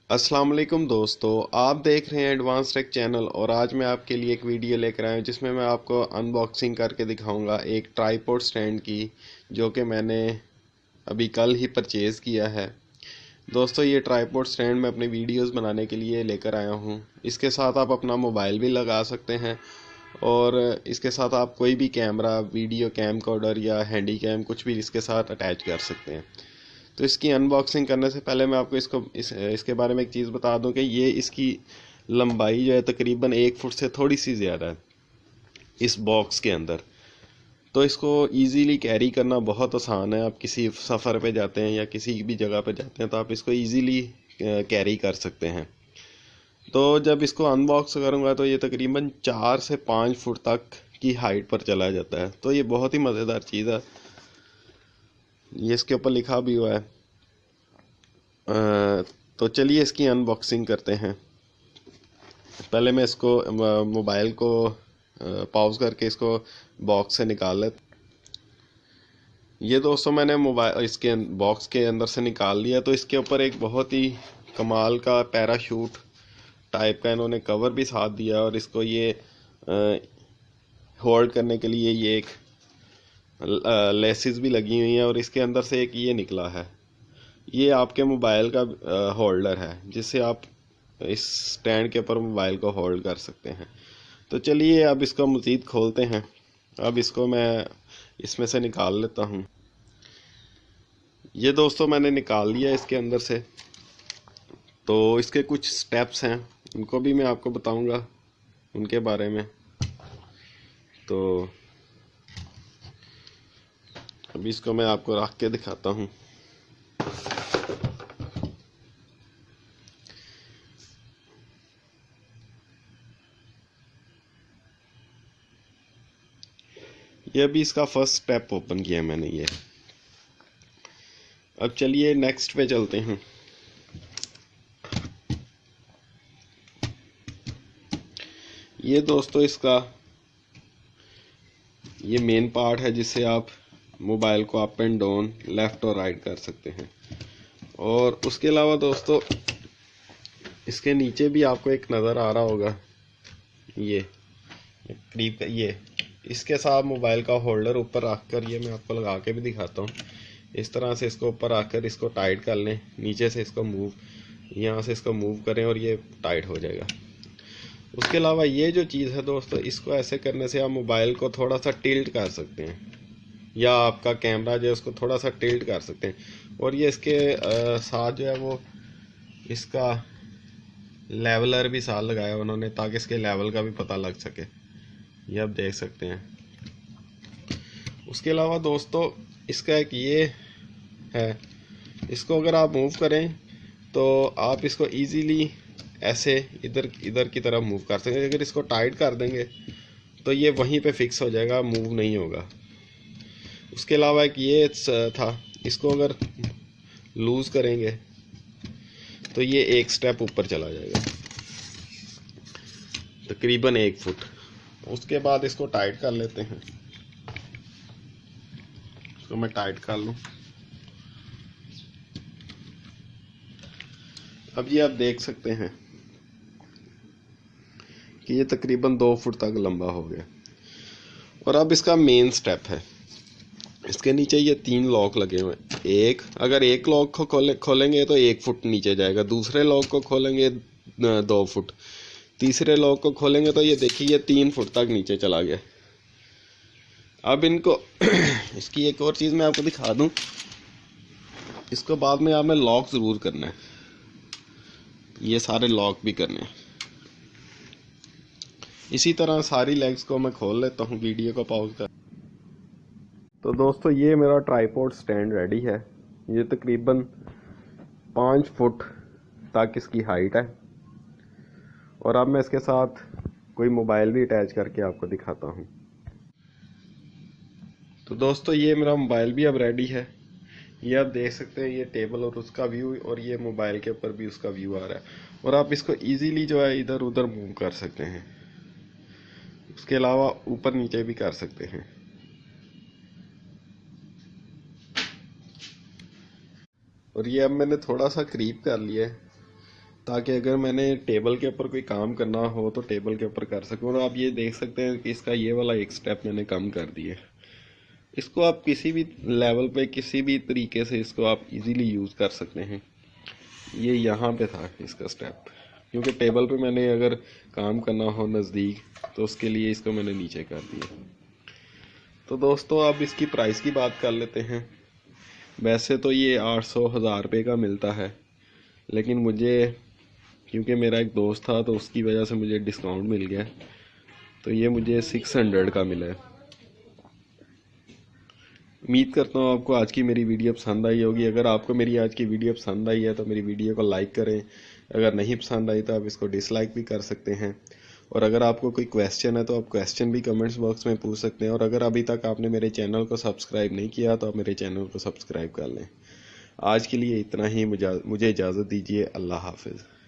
अस्सलाम वालेकुम दोस्तों, आप देख रहे हैं एडवांस टेक चैनल। और आज मैं आपके लिए एक वीडियो लेकर आया हूं जिसमें मैं आपको अनबॉक्सिंग करके दिखाऊंगा एक ट्राइपॉड स्टैंड की, जो कि मैंने अभी कल ही परचेज़ किया है। दोस्तों, ये ट्राइपॉड स्टैंड मैं अपनी वीडियोस बनाने के लिए लेकर आया हूं। इसके साथ आप अपना मोबाइल भी लगा सकते हैं और इसके साथ आप कोई भी कैमरा, वीडियो कैमकॉर्डर या हैंडी कैम कुछ भी इसके साथ अटैच कर सकते हैं। तो इसकी अनबॉक्सिंग करने से पहले मैं आपको इसके बारे में एक चीज़ बता दूं कि ये इसकी लंबाई जो है तकरीबन 1 फुट से थोड़ी सी ज़्यादा है इस बॉक्स के अंदर। तो इसको इजीली कैरी करना बहुत आसान है। आप किसी सफ़र पे जाते हैं या किसी भी जगह पे जाते हैं तो आप इसको इजीली कैरी कर सकते हैं। तो जब इसको अनबॉक्स करूँगा तो ये तकरीबन 4 से 5 फुट तक की हाइट पर चला जाता है। तो ये बहुत ही मज़ेदार चीज़ है। ये इसके ऊपर लिखा भी हुआ है। तो चलिए इसकी अनबॉक्सिंग करते हैं। पहले मैं इसको मोबाइल को पॉज करके इसको बॉक्स से निकाल लेता। ये दोस्तों मैंने मोबाइल इसके बॉक्स के अंदर से निकाल लिया। तो इसके ऊपर एक बहुत ही कमाल का पैराशूट टाइप का इन्होंने कवर भी साथ दिया और इसको ये होल्ड करने के लिए ये एक लेसिस भी लगी हुई हैं और इसके अंदर से एक ये निकला है। ये आपके मोबाइल का होल्डर है जिससे आप इस स्टैंड के ऊपर मोबाइल को होल्ड कर सकते हैं। तो चलिए अब इसको मज़ीद खोलते हैं। अब इसको मैं इसमें से निकाल लेता हूँ। ये दोस्तों मैंने निकाल लिया इसके अंदर से। तो इसके कुछ स्टेप्स हैं, उनको भी मैं आपको बताऊंगा उनके बारे में। तो अभी इसको मैं आपको रख के दिखाता हूँ। ये अभी इसका फर्स्ट स्टेप ओपन किया मैंने ये। अब चलिए नेक्स्ट पे चलते हैं। ये दोस्तों इसका ये मेन पार्ट है जिससे आप मोबाइल को अप एंड डाउन, लेफ़्ट और राइट कर सकते हैं। और उसके अलावा दोस्तों इसके नीचे भी आपको एक नज़र आ रहा होगा, ये करीब का ये इसके साथ मोबाइल का होल्डर ऊपर रख कर, ये मैं आपको लगा के भी दिखाता हूँ। इस तरह से इसको ऊपर रखकर इसको टाइट कर लें। नीचे से इसको यहाँ से इसको मूव करें और ये टाइट हो जाएगा। उसके अलावा ये जो चीज़ है दोस्तों, इसको ऐसे करने से आप मोबाइल को थोड़ा सा टिल्ट कर सकते हैं या आपका कैमरा जो है उसको थोड़ा सा टिल्ट कर सकते हैं। और ये इसके साथ जो है वो इसका लेवलर भी साथ लगाया उन्होंने ताकि इसके लेवल का भी पता लग सके। ये आप देख सकते हैं। उसके अलावा दोस्तों इसका एक ये है, इसको अगर आप मूव करें तो आप इसको इजीली ऐसे इधर इधर की तरफ मूव कर सकते हैं। अगर इसको टाइट कर देंगे तो ये वहीं पे फिक्स हो जाएगा, मूव नहीं होगा। उसके अलावा एक ये था, इसको अगर लूज़ करेंगे तो ये एक स्टेप ऊपर चला जाएगा, तकरीबन 1 फुट। उसके बाद इसको टाइट कर लेते हैं। इसको मैं टाइट कर लूँ। अब ये आप देख सकते हैं कि ये तकरीबन 2 फुट तक लंबा हो गया। और अब इसका मेन स्टेप है, इसके नीचे ये 3 लॉक लगे हुए हैं। अगर एक लॉक को खोलेंगे तो 1 फुट नीचे जाएगा। दूसरे लॉक को खोलेंगे 2 फुट। तीसरे लॉक को खोलेंगे तो ये देखिए ये 3 फुट तक नीचे चला गया। अब इनको इसकी एक और चीज़ मैं आपको दिखा दूं, इसको बाद में आपने लॉक ज़रूर करना है। ये सारे लॉक भी करने हैं। इसी तरह सारी लेग्स को मैं खोल लेता हूँ, वीडियो को पॉज कर। तो दोस्तों ये मेरा ट्राइपॉड स्टैंड रेडी है। ये तकरीबन 5 फुट तक इसकी हाइट है। और अब मैं इसके साथ कोई मोबाइल भी अटैच करके आपको दिखाता हूँ। तो दोस्तों ये मेरा मोबाइल भी अब रेडी है। ये आप देख सकते हैं, ये टेबल और उसका व्यू, और ये मोबाइल के ऊपर भी उसका व्यू आ रहा है। और आप इसको इजीली जो है इधर उधर मूव कर सकते हैं। उसके अलावा ऊपर नीचे भी कर सकते हैं। और ये अब मैंने थोड़ा सा करीब कर लिया है ताकि अगर मैंने टेबल के ऊपर कोई काम करना हो तो टेबल के ऊपर कर सकूँ। और आप ये देख सकते हैं कि इसका ये वाला एक स्टेप मैंने कम कर दिया। इसको आप किसी भी लेवल पे किसी भी तरीके से इसको आप इजीली यूज़ कर सकते हैं। ये यहाँ पे था इसका स्टेप, क्योंकि टेबल पे मैंने अगर काम करना हो नज़दीक तो उसके लिए इसको मैंने नीचे कर दिया। तो दोस्तों अब इसकी प्राइस की बात कर लेते हैं। वैसे तो ये 800-1000 रुपये का मिलता है, लेकिन मुझे क्योंकि मेरा एक दोस्त था तो उसकी वजह से मुझे डिस्काउंट मिल गया, तो ये मुझे 600 का मिला है। उम्मीद करता हूँ आपको आज की मेरी वीडियो पसंद आई होगी। अगर आपको मेरी आज की वीडियो पसंद आई है तो मेरी वीडियो को लाइक करें। अगर नहीं पसंद आई तो आप इसको डिसलाइक भी कर सकते हैं। और अगर आपको कोई क्वेश्चन है तो आप क्वेश्चन भी कमेंट्स बॉक्स में पूछ सकते हैं। और अगर अभी तक आपने मेरे चैनल को सब्सक्राइब नहीं किया तो आप मेरे चैनल को सब्सक्राइब कर लें। आज के लिए इतना ही, मुझे इजाज़त दीजिए। अल्लाह हाफिज़।